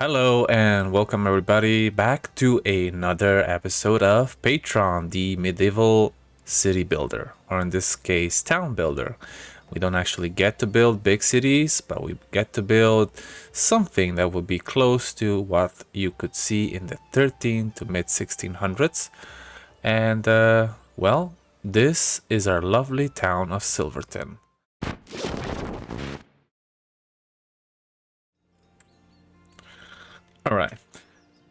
Hello and welcome everybody back to another episode of Patron, the medieval city builder, or in this case, town builder. We don't actually get to build big cities, but we get to build something that would be close to what you could see in the 13 to mid 1600s. And, well, this is our lovely town of Silverton. Alright,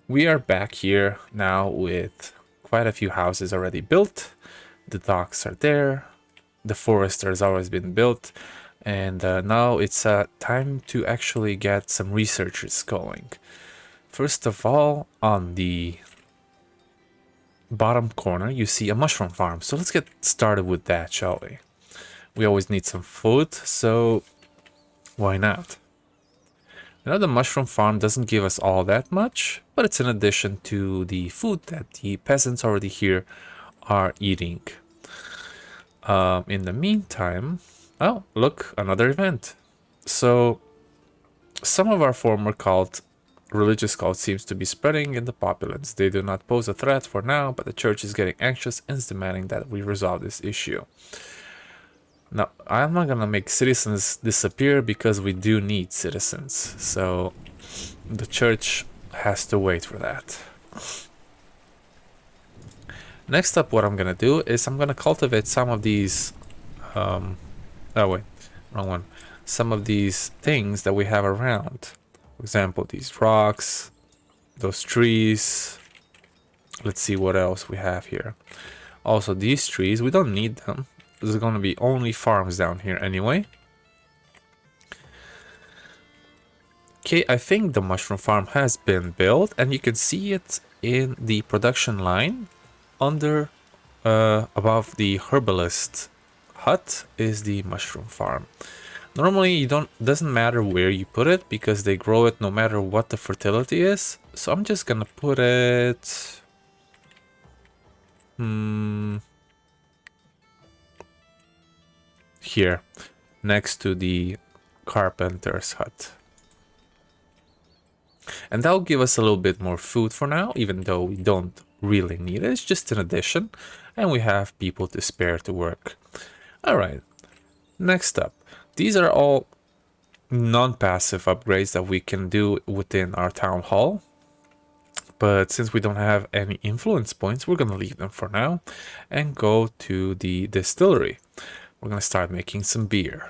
we are back here now with quite a few houses already built. The docks are there, the forester has always been built, and now it's time to actually get some researchers going. First of all, on the bottom corner you see a mushroom farm, so let's get started with that, shall we? We always need some food, so why not? The mushroom farm doesn't give us all that much, but it's in addition to the food that the peasants already here are eating. In the meantime, oh, look, another event. So, some of our former religious cult seems to be spreading in the populace. They do not pose a threat for now, but the church is getting anxious and is demanding that we resolve this issue. Now, I'm not gonna make citizens disappear because we do need citizens, so the church has to wait for that. Next up, what I'm gonna do is I'm gonna cultivate some of these, oh wait, wrong one. Some of these things that we have around. For example, these rocks, those trees. Let's see what else we have here. Also, these trees, we don't need them. There's going to be only farms down here anyway. Okay, I think the mushroom farm has been built, and you can see it in the production line under above the herbalist hut is the mushroom farm. Normally doesn't matter where you put it because they grow it no matter what the fertility is. So I'm just gonna put it here next to the carpenter's hut. And that'll give us a little bit more food for now, even though we don't really need it. It's just an addition, and we have people to spare to work. Alright, next up. These are all non-passive upgrades that we can do within our town hall. But since we don't have any influence points, we're going to leave them for now and go to the distillery. We're going to start making some beer.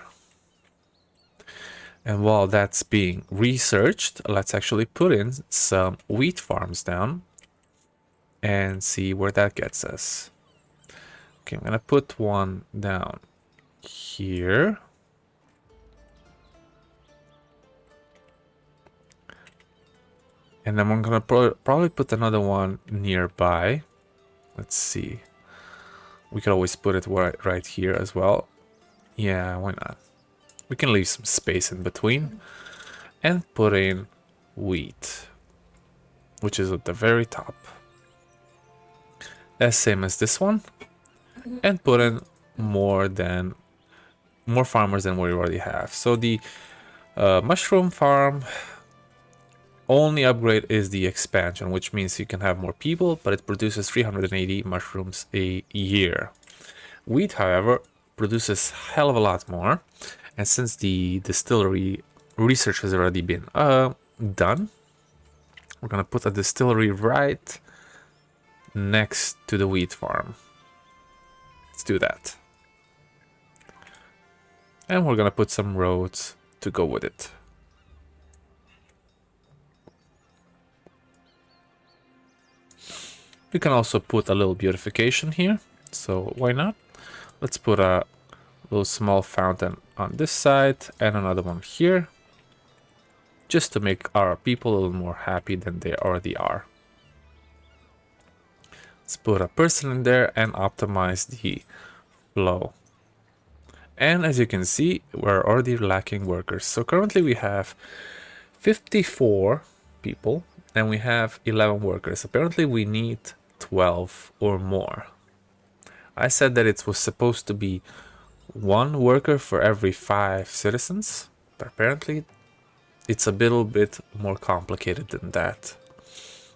And while that's being researched, let's actually put in some wheat farms down and see where that gets us. Okay, I'm going to put one down here. And then I'm going to probably put another one nearby. Let's see. We could always put it right here as well. Yeah, why not? We can leave some space in between and put in wheat, which is at the very top. As same as this one, and put in more farmers than we already have. So the mushroom farm only upgrade is the expansion, which means you can have more people, but it produces 380 mushrooms a year. Wheat, however, produces hell of a lot more, and since the distillery research has already been done, we're gonna put a distillery right next to the wheat farm. Let's do that. And we're gonna put some roads to go with it. We can also put a little beautification here, so why not? Let's put a little small fountain on this side and another one here, just to make our people a little more happy than they already are. Let's put a person in there and optimize the flow. And as you can see, we're already lacking workers. So currently we have 54 people and we have 11 workers. Apparently we need 12 or more. I said that it was supposed to be 1 worker for every 5 citizens, but apparently it's a little bit more complicated than that.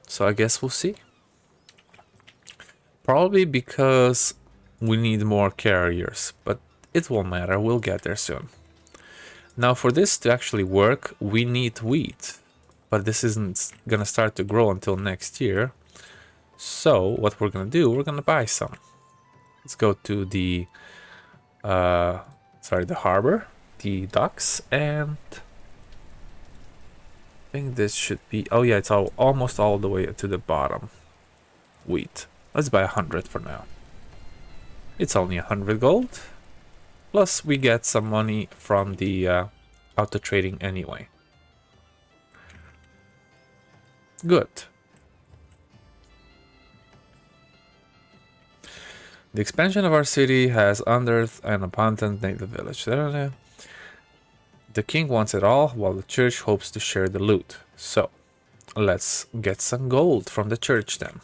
So I guess we'll see. Probably because we need more carriers, but it won't matter, we'll get there soon. Now for this to actually work, we need wheat, but this isn't gonna start to grow until next year. So what we're gonna do, we're gonna buy some. Let's go to the the harbor, the docks, and I think this should be, oh yeah, it's almost all the way to the bottom. Wheat. Let's buy 100 for now. It's only 100 gold. Plus we get some money from the auto trading anyway. Good. The expansion of our city has unearthed an abundant native village. The king wants it all, while the church hopes to share the loot. So, let's get some gold from the church then.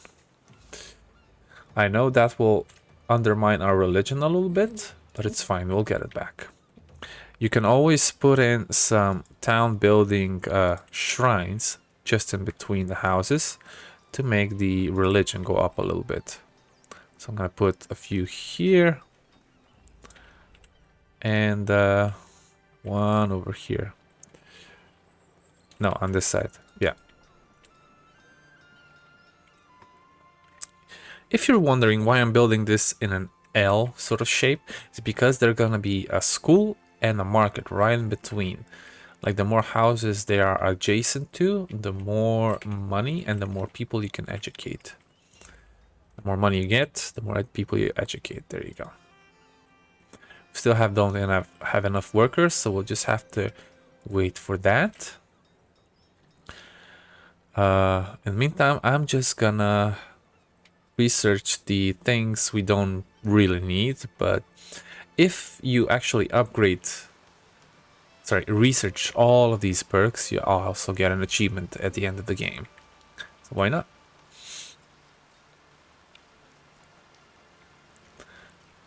I know that will undermine our religion a little bit, but it's fine, we'll get it back. You can always put in some town building shrines just in between the houses to make the religion go up a little bit. So I'm gonna put a few here and one over here. No, on this side. Yeah. If you're wondering why I'm building this in an L sort of shape, it's because there's gonna be a school and a market right in between. Like the more houses they are adjacent to, the more money and the more people you can educate. The more money you get, the more people you educate. There you go. We still don't have enough workers, so we'll just have to wait for that. In the meantime, I'm just gonna research the things we don't really need, but if you actually research all of these perks, you also get an achievement at the end of the game. So why not?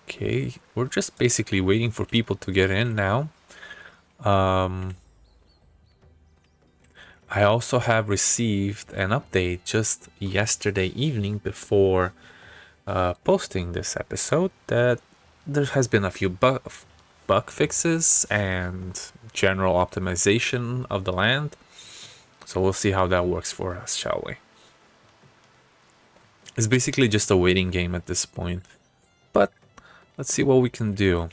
Okay, we're just basically waiting for people to get in now. I also have received an update just yesterday evening before posting this episode that there has been a few bug fixes and general optimization of the land. So we'll see how that works for us, shall we? It's basically just a waiting game at this point. But let's see what we can do.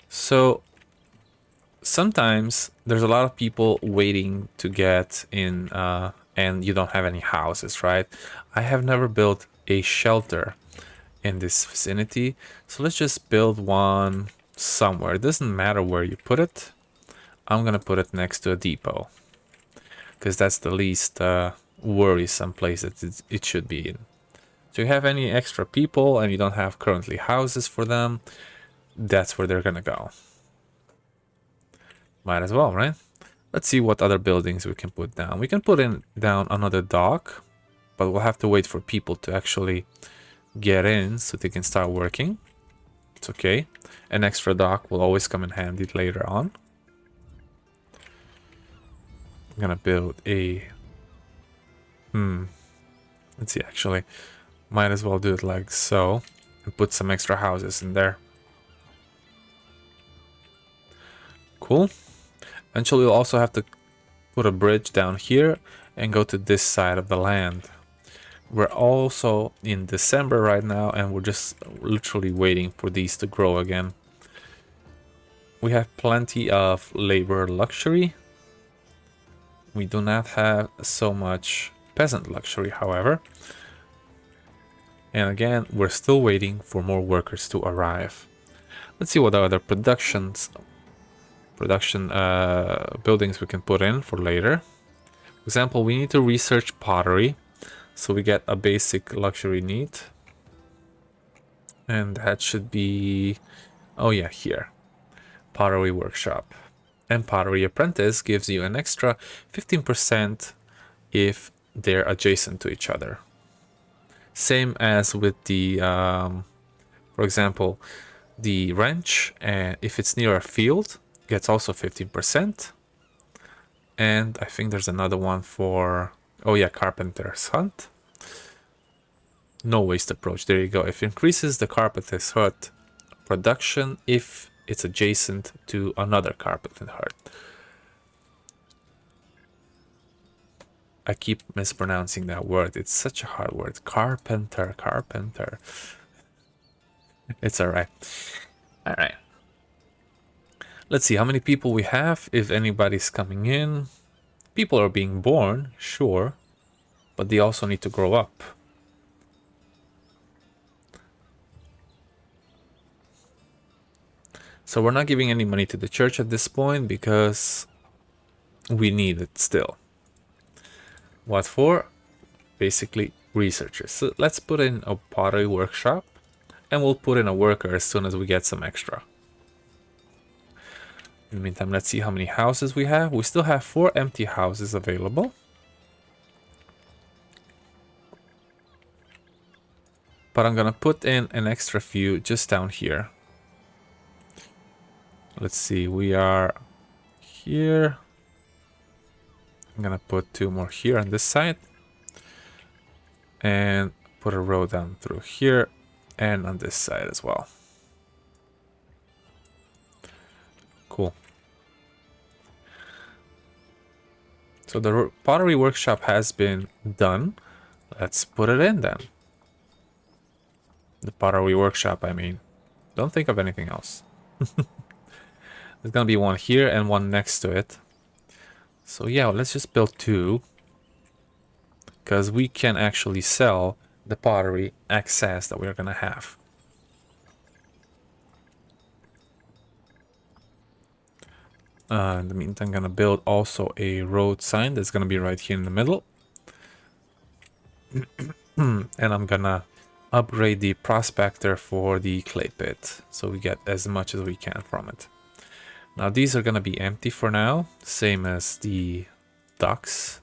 So sometimes there's a lot of people waiting to get in and you don't have any houses, right? I have never built a shelter in this vicinity, so let's just build one somewhere. It doesn't matter where you put it. I'm gonna put it next to a depot because that's the least worrisome place that it should be in. So you have any extra people and you don't have currently houses for them, that's where they're gonna go. Might as well, right? Let's see what other buildings we can put down. We can put down another dock, but we'll have to wait for people to actually get in so they can start working. It's okay. An extra dock will always come in handy later on. I'm gonna build a... Let's see, actually. Might as well do it like so. And put some extra houses in there. Cool. Eventually we'll also have to put a bridge down here and go to this side of the land. We're also in December right now and we're just literally waiting for these to grow again. We have plenty of labor luxury. We do not have so much peasant luxury, however. And again, we're still waiting for more workers to arrive. Let's see what other production buildings we can put in for later. For example, we need to research pottery, so we get a basic luxury need. And that should be, oh yeah, here. Pottery workshop. And pottery apprentice gives you an extra 15% if they're adjacent to each other. Same as with the, for example, the wrench, if it's near a field, gets also 15%. And I think there's another one for, oh yeah, carpenter's hut. No waste approach. There you go. If it increases the carpenter's hut production if it's adjacent to another carpenter's hut. I keep mispronouncing that word. It's such a hard word. Carpenter. It's alright. Alright. Let's see how many people we have, if anybody's coming in. People are being born, sure, but they also need to grow up. So we're not giving any money to the church at this point because we need it still. What for? Basically researchers. So let's put in a pottery workshop and we'll put in a worker as soon as we get some extra. In the meantime, let's see how many houses we have. We still have 4 empty houses available. But I'm gonna put in an extra few just down here. Let's see, we are here. I'm gonna put 2 more here on this side. And put a row down through here and on this side as well. Cool. So the pottery workshop has been done. Let's put it in then. The pottery workshop, I mean. Don't think of anything else. There's gonna be one here and one next to it. So yeah, let's just build 2. Because we can actually sell the pottery excess that we're gonna have. In the meantime, I'm gonna build also a road sign that's gonna be right here in the middle. And I'm gonna upgrade the prospector for the clay pit, so we get as much as we can from it. Now these are gonna be empty for now, same as the docks.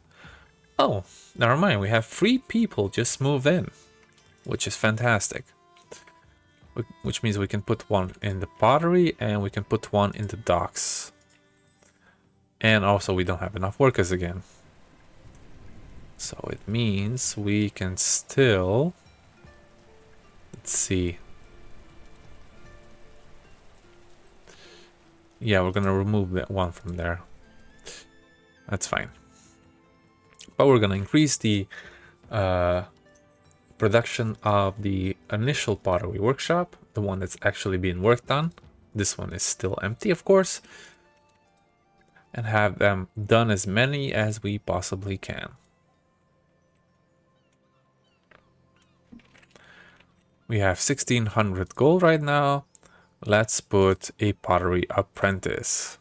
Oh, never mind, we have 3 people just moved in, which is fantastic. Which means we can put one in the pottery and we can put one in the docks. And also we don't have enough workers again. So it means we can still... Let's see. Yeah, we're gonna remove that one from there. That's fine. But we're gonna increase the production of the initial pottery workshop, the one that's actually being worked on. This one is still empty, of course. And have them done as many as we possibly can. We have 1600 gold right now. Let's put a pottery apprentice.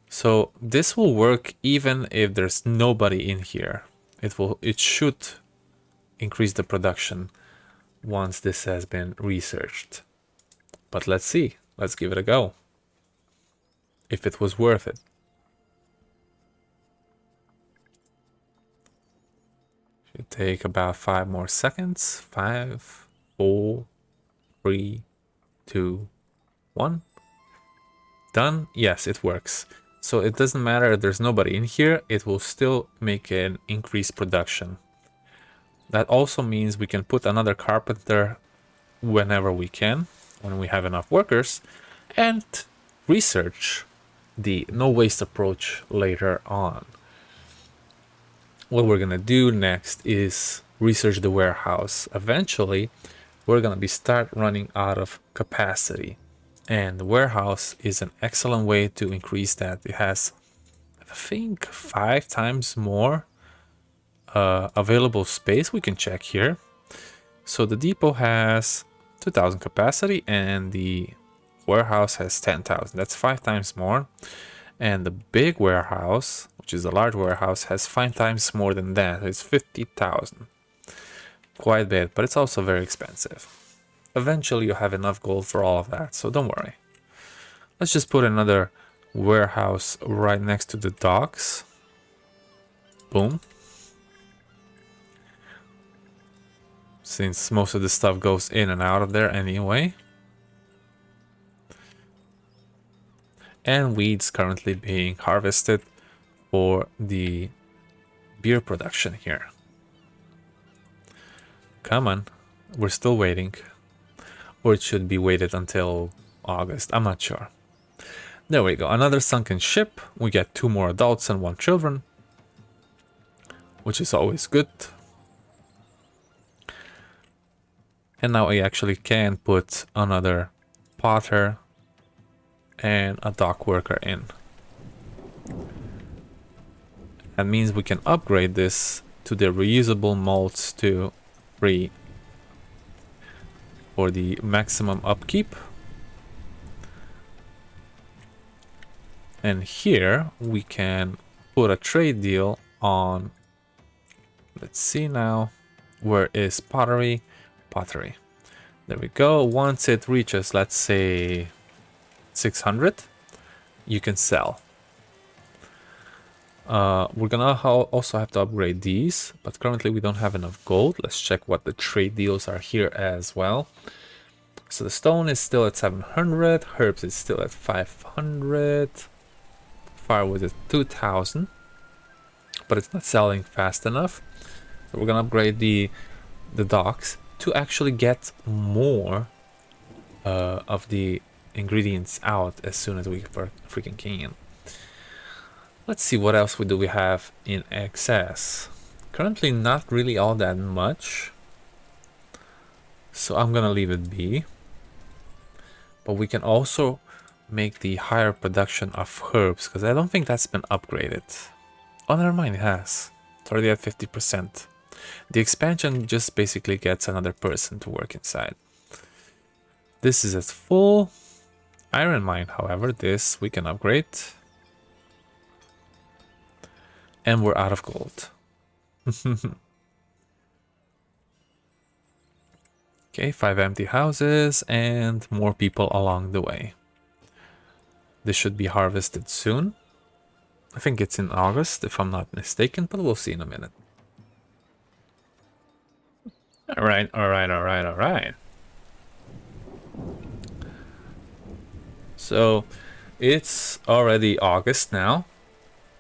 So this will work even if there's nobody in here. It should increase the production once this has been researched. But let's see. Let's give it a go. If it was worth it. Should take about 5 more seconds. 5, 4, 3, 2, 1. Done. Yes, it works. So it doesn't matter if there's nobody in here, it will still make an increased production. That also means we can put another carpenter whenever we can, when we have enough workers, and research the no waste approach later on. What we're gonna do next is research the warehouse. Eventually, we're gonna start running out of capacity. And the warehouse is an excellent way to increase that. It has, I think, 5 times more available space. We can check here. So the depot has 2,000 capacity and the warehouse has 10,000. That's 5 times more. And the big warehouse, which is a large warehouse, has 5 times more than that. It's 50,000. Quite a bit, but it's also very expensive. Eventually you'll have enough gold for all of that, so don't worry. Let's just put another warehouse right next to the docks. Boom. Since most of the stuff goes in and out of there anyway. And weeds currently being harvested for the beer production here. Come on, we're still waiting. Or it should be waited until August, I'm not sure. There we go, another sunken ship. We get 2 more adults and 1 children, which is always good. And now I actually can put another potter and a dock worker in. That means we can upgrade this to the reusable molds to 3 for the maximum upkeep. And here we can put a trade deal on, let's see now, where is pottery? Pottery. There we go. Once it reaches, let's say 600, you can sell. We're gonna also have to upgrade these, but currently we don't have enough gold. Let's check what the trade deals are here as well. So the stone is still at 700, herbs is still at 500, firewood is 2000, but it's not selling fast enough. So we're gonna upgrade the docks to actually get more of the ingredients out as soon as we freaking can. Let's see what else we have in excess. Currently not really all that much, so I'm gonna leave it be. But we can also make the higher production of herbs, because I don't think that's been upgraded. Oh, never mind, it has. It's already at 50%. The expansion just basically gets another person to work inside. This is at full. Iron mine, however, this we can upgrade. And we're out of gold. Okay, 5 empty houses and more people along the way. This should be harvested soon. I think it's in August, if I'm not mistaken, but we'll see in a minute. Alright. So, it's already August now,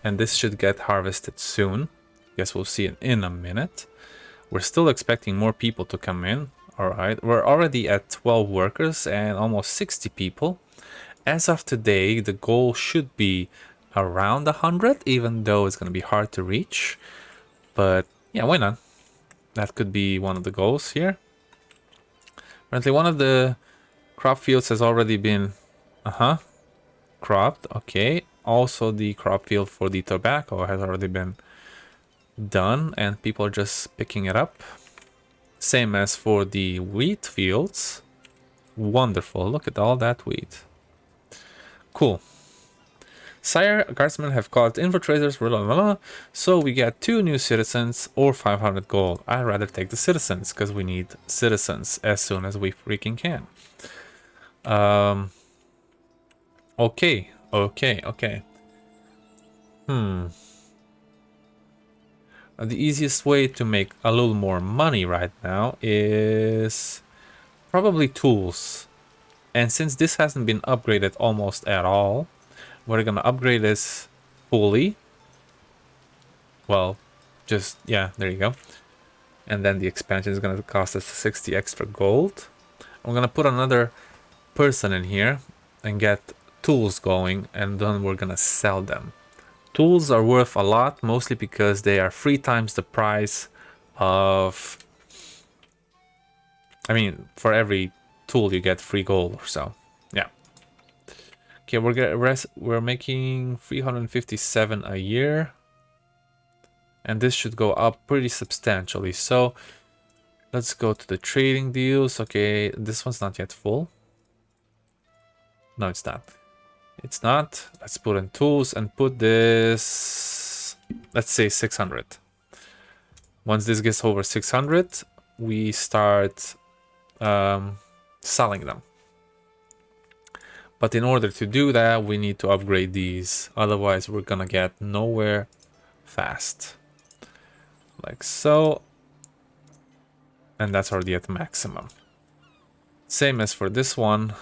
and this should get harvested soon. Guess we'll see it in a minute. We're still expecting more people to come in. Alright, we're already at 12 workers and almost 60 people. As of today, the goal should be around 100, even though it's going to be hard to reach. But yeah, why not? That could be one of the goals here. Apparently one of the crop fields has already been cropped. Okay, also the crop field for the tobacco has already been done and people are just picking it up. Same as for the wheat fields. Wonderful, look at all that wheat. Cool. Sire, guardsmen have called infiltrators, blah, blah, blah. So we get 2 new citizens or 500 gold. I'd rather take the citizens because we need citizens as soon as we freaking can. Okay. The easiest way to make a little more money right now is probably tools. And since this hasn't been upgraded almost at all, we're gonna upgrade this fully. Well, just, yeah, there you go. And then the expansion is gonna cost us 60 extra gold. I'm gonna put another person in here and get tools going, and then we're gonna sell them. Tools are worth a lot, mostly because they are 3 times the price of... I mean, for every tool you get 3 gold or so. Yeah. Okay, we're making 357 a year. And this should go up pretty substantially. So, let's go to the trading deals. Okay, this one's not yet full. No, it's not. It's not. Let's put in tools and put this, let's say 600. Once this gets over 600, we start selling them. But in order to do that, we need to upgrade these. Otherwise, we're gonna get nowhere fast. Like so. And that's already at maximum. Same as for this one.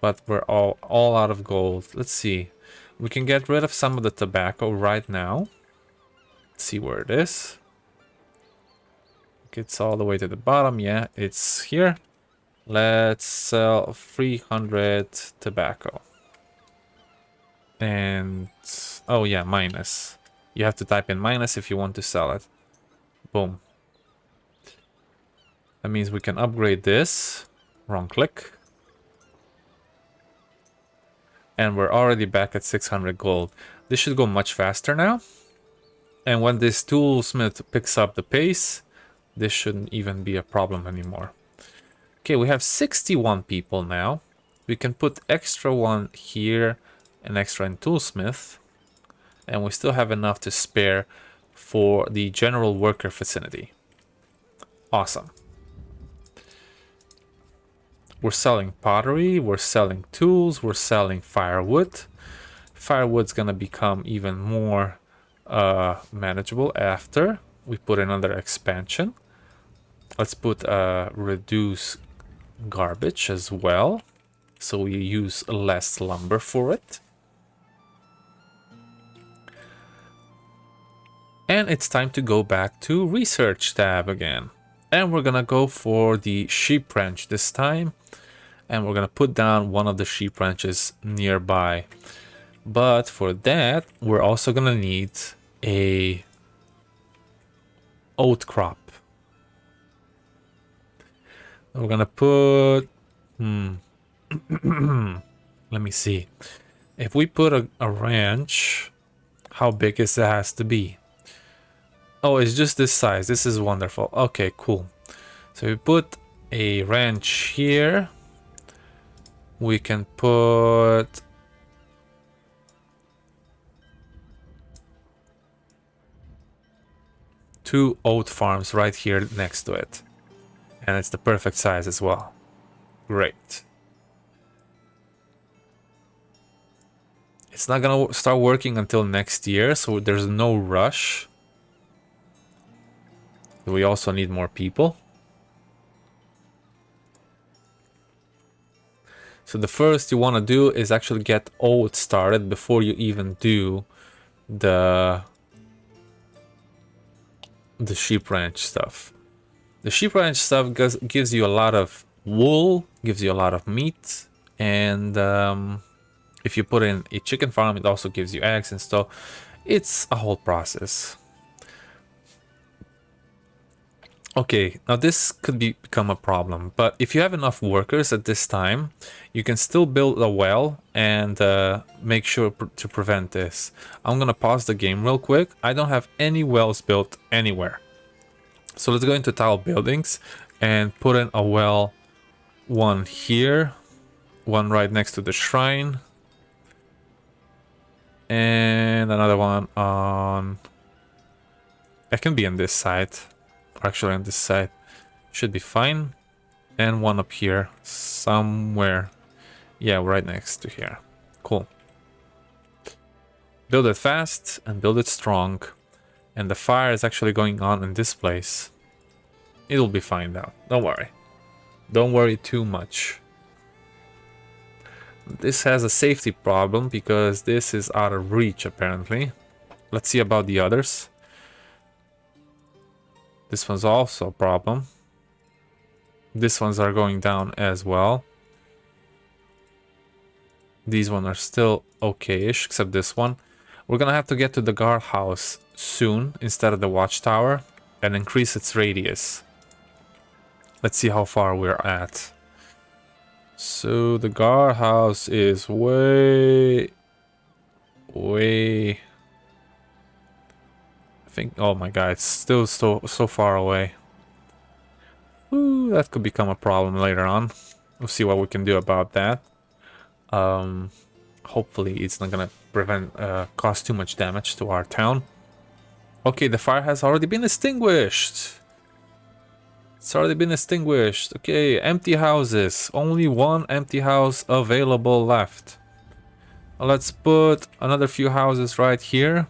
But we're all out of gold. Let's see. We can get rid of some of the tobacco right now. Let's see where it is. It's all the way to the bottom. Yeah, it's here. Let's sell 300 tobacco. And oh yeah, minus. You have to type in minus if you want to sell it. Boom. That means we can upgrade this. Wrong click. And we're already back at 600 gold. This should go much faster now. And when this toolsmith picks up the pace, this shouldn't even be a problem anymore. Okay, we have 61 people now. We can put extra one here and extra in toolsmith. And we still have enough to spare for the general worker vicinity. Awesome. We're selling pottery, we're selling tools, we're selling firewood. Firewood's gonna become even more manageable after we put another expansion. Let's put reduce garbage as well, so we use less lumber for it. And it's time to go back to research tab again. And we're gonna go for the sheep ranch this time. And we're gonna put down one of the sheep ranches nearby. But for that, we're also gonna need a oat crop. We're gonna put... Let me see. If we put a ranch, how big is it has to be? Oh, it's just this size. This is wonderful. Okay, cool. So we put a ranch here. We can put... two oat farms right here next to it. And it's the perfect size as well. Great. It's not gonna start working until next year, so there's no rush. We also need more people. So the first you want to do is actually get oat started before you even do the sheep ranch stuff. The sheep ranch stuff gives you a lot of wool, gives you a lot of meat, and if you put in a chicken farm, it also gives you eggs and stuff. It's a whole process. Okay, now this could become a problem, but if you have enough workers at this time, you can still build a well and make sure to prevent this. I'm gonna pause the game real quick. I don't have any wells built anywhere. So let's go into tile buildings and put in a well, one here, one right next to the shrine, and another one on... It can be on this side. Actually on this side should be fine, and one up here somewhere. Yeah, right next to here. Cool. Build it fast and build it strong, and the fire is actually going on in this place. It'll be fine now, don't worry too much. This has a safety problem because this is out of reach apparently. Let's see about the others. This one's also a problem. These ones are going down as well. These ones are still okay-ish, except this one. We're gonna have to get to the guardhouse soon instead of the watchtower and increase its radius. Let's see how far we're at. So the guardhouse is way... I think, oh my god, it's still so far away. Ooh, that could become a problem later on. We'll see what we can do about that. Hopefully it's not gonna cause too much damage to our town. Okay, the fire has already been extinguished. It's already been extinguished. Okay, empty houses. Only one empty house available left. Let's put another few houses right here.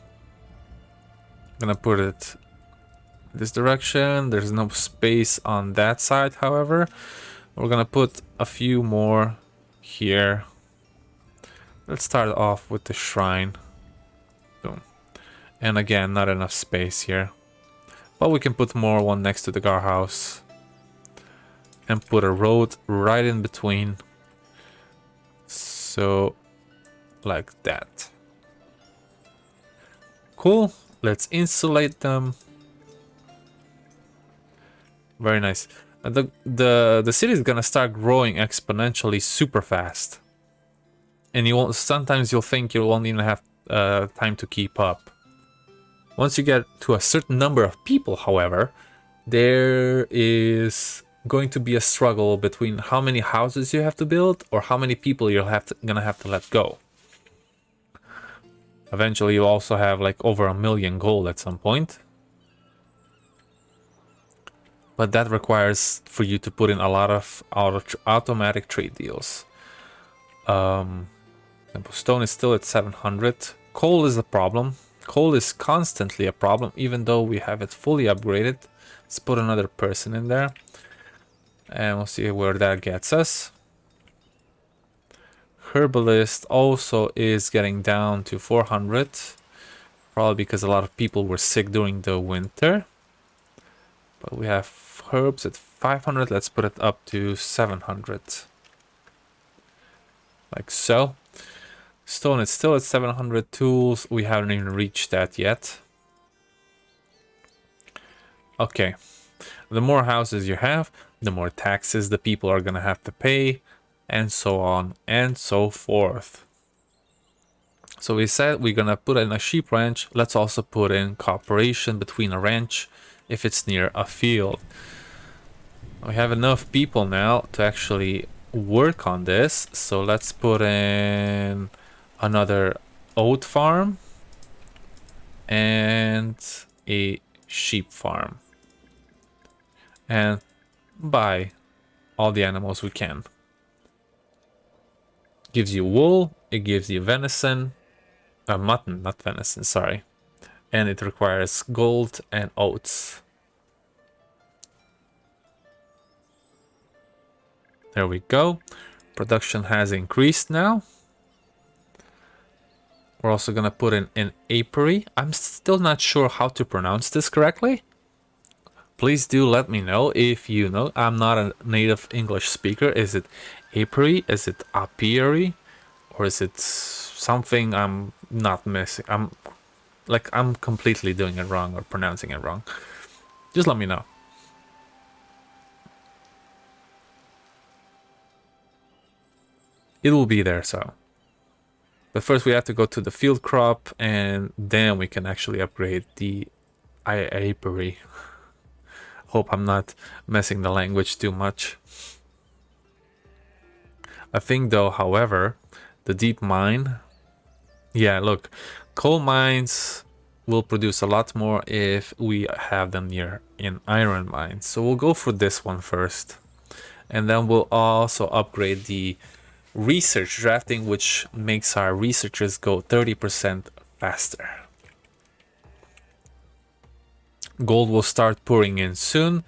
Gonna put it this direction. There's no space on that side, however. We're gonna put a few more here. Let's start off with the shrine. Boom. And again, not enough space here. But we can put more one next to the guardhouse. And put a road right in between. So, like that. Cool. Let's insulate them. Very nice. The city is gonna start growing exponentially super fast. And you won't, sometimes you'll think you won't even have time to keep up. Once you get to a certain number of people, however, there is going to be a struggle between how many houses you have to build or how many people you're gonna have to let go. Eventually you'll also have like over 1 million gold at some point. But that requires for you to put in a lot of automatic trade deals. Stone is still at 700. Coal is a problem. Coal is constantly a problem, even though we have it fully upgraded. Let's put another person in there. And we'll see where that gets us. Herbalist also is getting down to 400. Probably because a lot of people were sick during the winter. But we have herbs at 500. Let's put it up to 700. Like so. Stone is still at 700. Tools, we haven't even reached that yet. Okay. The more houses you have, the more taxes the people are gonna have to pay, and so on and so forth. So we said we're gonna put in a sheep ranch. Let's also put in cooperation between a ranch if it's near a field. We have enough people now to actually work on this, so let's put in another oat farm and a sheep farm, and buy all the animals we can. Gives you wool, it gives you venison, mutton, not venison, sorry, and it requires gold and oats. There we go. Production has increased now. We're also gonna put in an apiary. I'm still not sure how to pronounce this correctly. Please do let me know if you know. I'm not a native English speaker. Is it apiary? Is it apiary? Or is it something I'm not missing? I'm completely doing it wrong or pronouncing it wrong. Just let me know. It will be there, so. But first we have to go to the field crop, and then we can actually upgrade the apiary. Hope I'm not messing the language too much. I think though, however, the deep mine, yeah, look, coal mines will produce a lot more if we have them near in iron mines. So we'll go for this one first, and then we'll also upgrade the research drafting, which makes our researchers go 30% faster. Gold will start pouring in soon.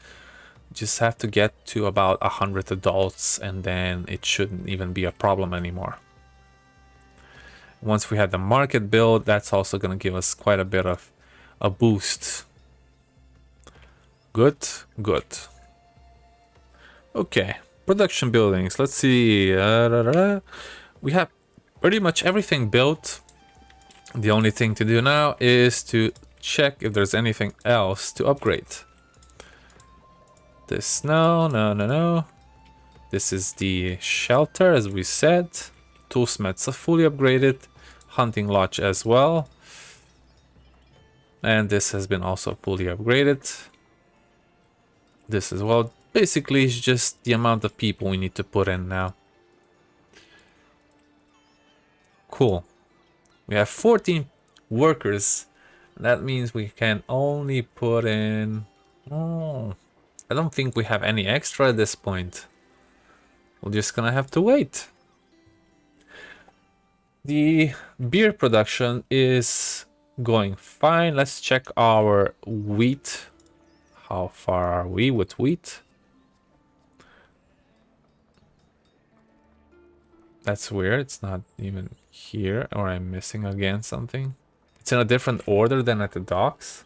Just have to get to about 100 adults, and then it shouldn't even be a problem anymore. Once we have the market build, that's also going to give us quite a bit of a boost. Good, good. Okay, production buildings. Let's see. We have pretty much everything built. The only thing to do now is to check if there's anything else to upgrade. This, no. This is the shelter, as we said. Toolsmiths are fully upgraded. Hunting lodge as well. And this has been also fully upgraded. This as well. Basically, it's just the amount of people we need to put in now. Cool. We have 14 workers. That means we can only put in... Oh, I don't think we have any extra at this point. We're just gonna have to wait. The beer production is going fine. Let's check our wheat. How far are we with wheat? That's weird. It's not even here, or I'm missing again something. It's in a different order than at the docks.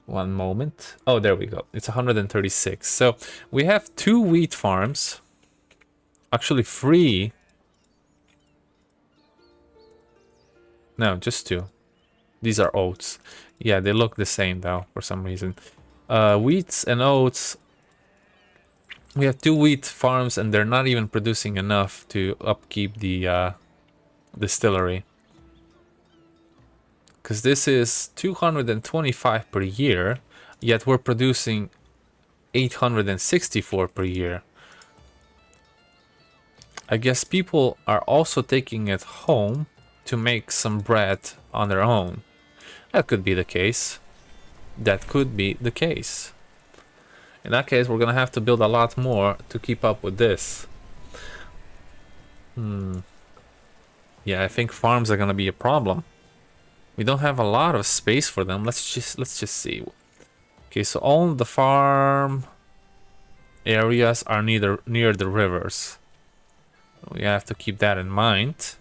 One moment. Oh, there we go. It's 136. So we have 2 wheat farms. Actually 3. No, just 2. These are oats. Yeah, they look the same though, for some reason. Wheats and oats. We have 2 wheat farms and they're not even producing enough to upkeep the distillery. Because this is 225 per year, yet we're producing 864 per year. I guess people are also taking it home to make some bread on their own. That could be the case. That could be the case. In that case, we're gonna have to build a lot more to keep up with this. Yeah, I think farms are gonna be a problem. We don't have a lot of space for them. Let's just see. Okay, so all the farm areas are near the rivers. We have to keep that in mind.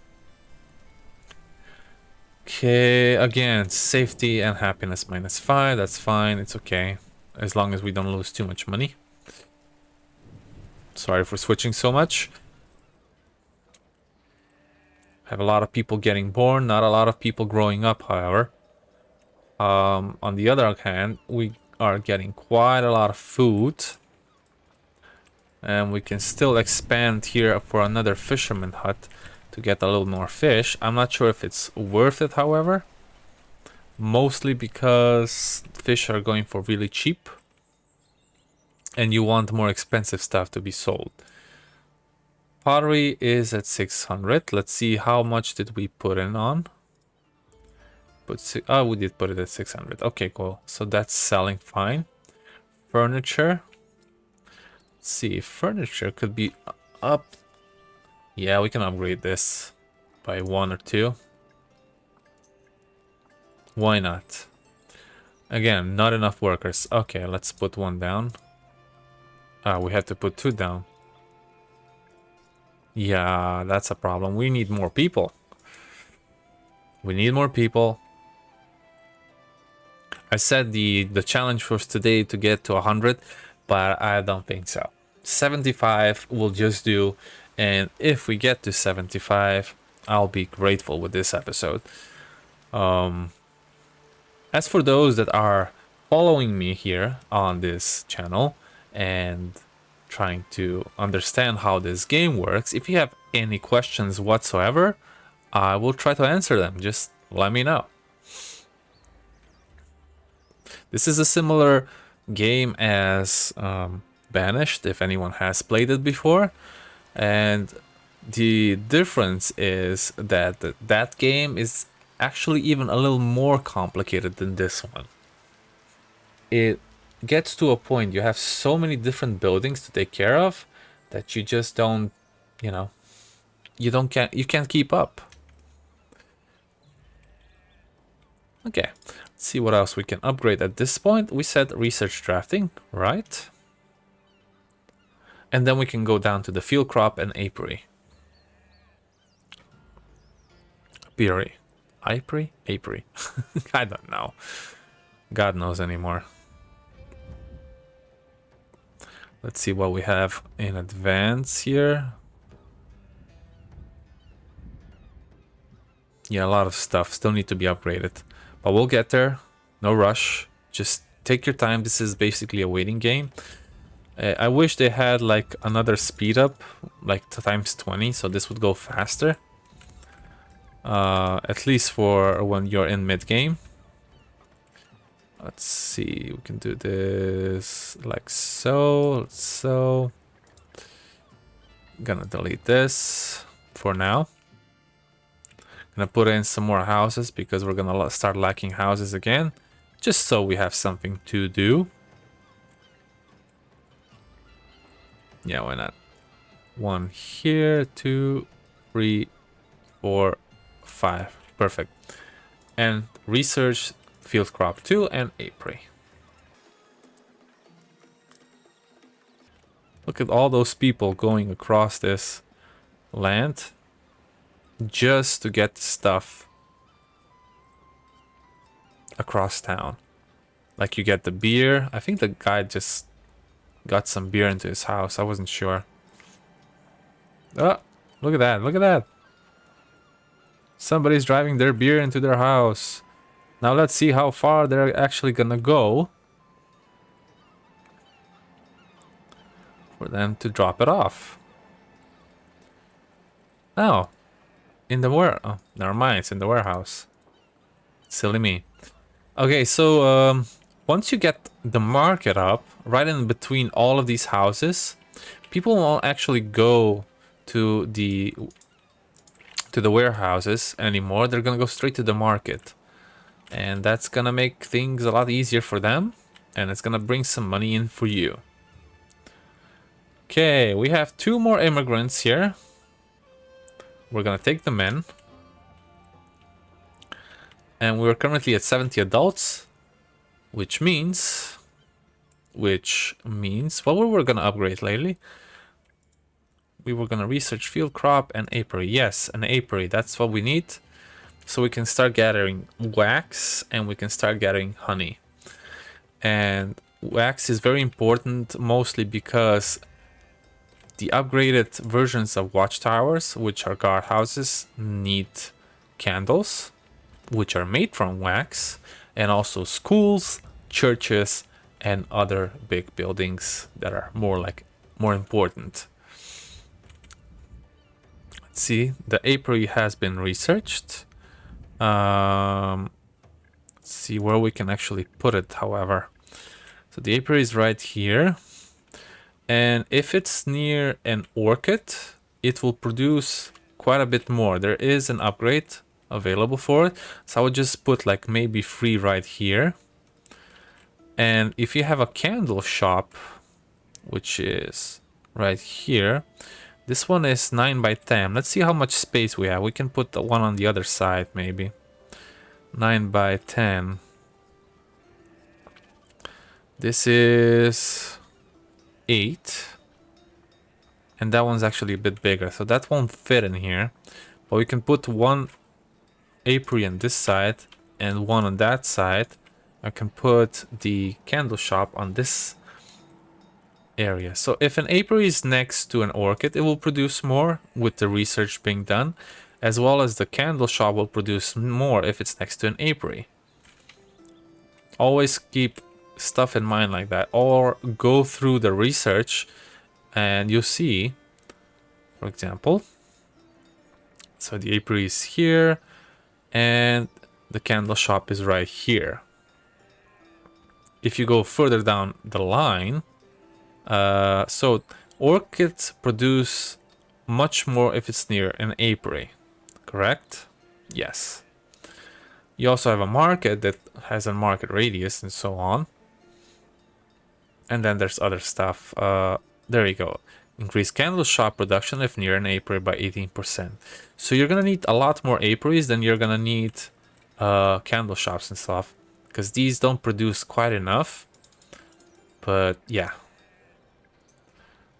Okay, again, safety and happiness -5. That's fine. It's okay. As long as we don't lose too much money. Sorry for switching so much. Have a lot of people getting born, not a lot of people growing up, however. On the other hand, we are getting quite a lot of food. And we can still expand here for another fisherman hut to get a little more fish. I'm not sure if it's worth it, however. Mostly because fish are going for really cheap. And you want more expensive stuff to be sold. Pottery is at 600. Let's see how much did we put in on. We did put it at 600. Okay, cool. So that's selling fine. Furniture. Let's see, furniture could be up. Yeah, we can upgrade this by 1 or 2. Why not? Again, not enough workers. Okay, let's put 1 down. We have to put 2 down. Yeah, that's a problem. We need more people. We need more people. I said the challenge was today to get to 100, but I don't think so. 75 will just do, and if we get to 75, I'll be grateful with this episode. As for those that are following me here on this channel and trying to understand how this game works, if you have any questions whatsoever, I will try to answer them. Just let me know. This is a similar game as Banished, if anyone has played it before. And the difference is that that game is actually even a little more complicated than this one. It gets to a point you have so many different buildings to take care of that you just don't, you can't keep up. Okay, let's see what else we can upgrade at this point. We said research drafting, right? And then we can go down to the field crop and apiary. Apiary? I don't know. God knows anymore. Let's see what we have in advance here. Yeah, a lot of stuff still need to be upgraded. But we'll get there. No rush. Just take your time. This is basically a waiting game. I wish they had like another speed up, like times 20, so this would go faster. At least for when you're in mid-game. Let's see, we can do this like so. Gonna delete this for now. Gonna put in some more houses because we're gonna start lacking houses again, just so we have something to do. Yeah, why not? 1 here, 2, 3, 4, 5. Perfect. And research field crop 2 and apiary. Look at all those people going across this land just to get stuff across town. Like you get the beer. I think the guy just got some beer into his house. I wasn't sure. Oh, look at that. Look at that. Somebody's driving their beer into their house. Now let's see how far they're actually gonna go for them to drop it off. Oh, in the oh, never mind, it's in the warehouse. Silly me. Okay, so once you get the market up, right in between all of these houses, people won't actually go to the warehouses anymore. They're gonna go straight to the market. And that's gonna make things a lot easier for them, and it's gonna bring some money in for you. Okay, we have 2 more immigrants here. We're gonna take them in. And we're currently at 70 adults, which means what we were gonna upgrade lately. We were gonna research field crop and apiary. Yes, an apiary, that's what we need. So we can start gathering wax and we can start gathering honey. And wax is very important, mostly because the upgraded versions of watchtowers, which are guardhouses, need candles, which are made from wax, and also schools, churches, and other big buildings that are more important. Let's see, the apiary has been researched. Let's see where we can actually put it, however. So the apiary is right here. And if it's near an orchid, it will produce quite a bit more. There is an upgrade available for it. So I would just put like maybe 3 right here. And if you have a candle shop, which is right here, this one is 9 by 10. Let's see how much space we have. We can put the one on the other side, maybe. 9 by 10. This is 8. And that one's actually a bit bigger. So that won't fit in here. But we can put one apiary on this side and one on that side. I can put the candle shop on this area. So if an apiary is next to an orchid, it will produce more with the research being done, as well as the candle shop will produce more if it's next to an apiary. Always keep stuff in mind like that, or go through the research and you'll see, for example, so the apiary is here and the candle shop is right here. If you go further down the line, so orchids produce much more if it's near an apiary, correct? Yes. You also have a market that has a market radius and so on. And then there's other stuff. There you go. Increase candle shop production if near an apiary by 18%. So you're gonna need a lot more apiaries than you're gonna need candle shops and stuff, because these don't produce quite enough. But yeah,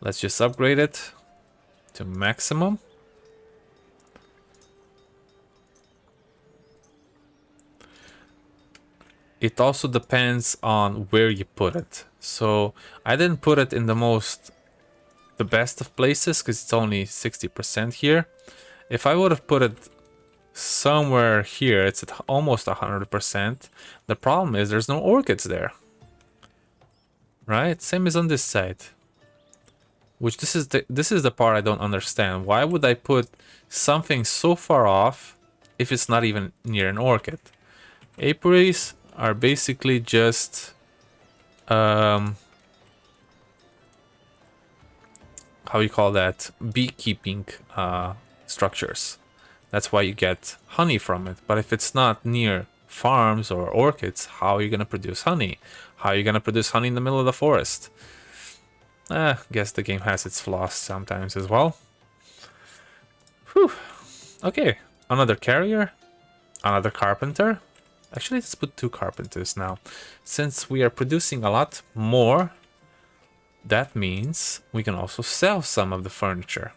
let's just upgrade it to maximum. It also depends on where you put it. So I didn't put it in the best of places because it's only 60% here. If I would have put it somewhere here, it's at almost 100%. The problem is there's no orchids there, right? Same as on this side. Which this is the part I don't understand. Why would I put something so far off if it's not even near an orchid? Apiaries are basically just how you call that, beekeeping structures. That's why you get honey from it. But if it's not near farms or orchids, how are you gonna produce honey? How are you gonna produce honey in the middle of the forest? Guess the game has its flaws sometimes as well. Whew. Okay, another carrier, another carpenter. Actually, let's put 2 carpenters now. Since we are producing a lot more, that means we can also sell some of the furniture.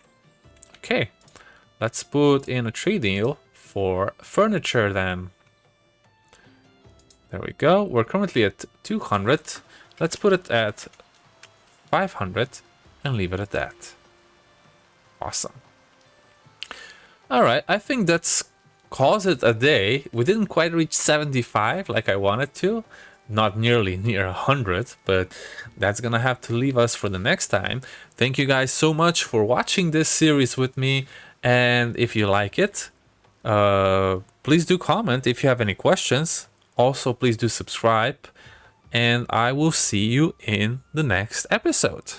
Okay, let's put in a trade deal for furniture then. There we go. We're currently at 200. Let's put it at 500 and leave it at that. Awesome. All right, I think that's calls it a day. We didn't quite reach 75 like I wanted to. Not nearly near 100, but that's gonna have to leave us for the next time. Thank you guys so much for watching this series with me, and if you like it, please do comment if you have any questions. Also, please do subscribe, and I will see you in the next episode.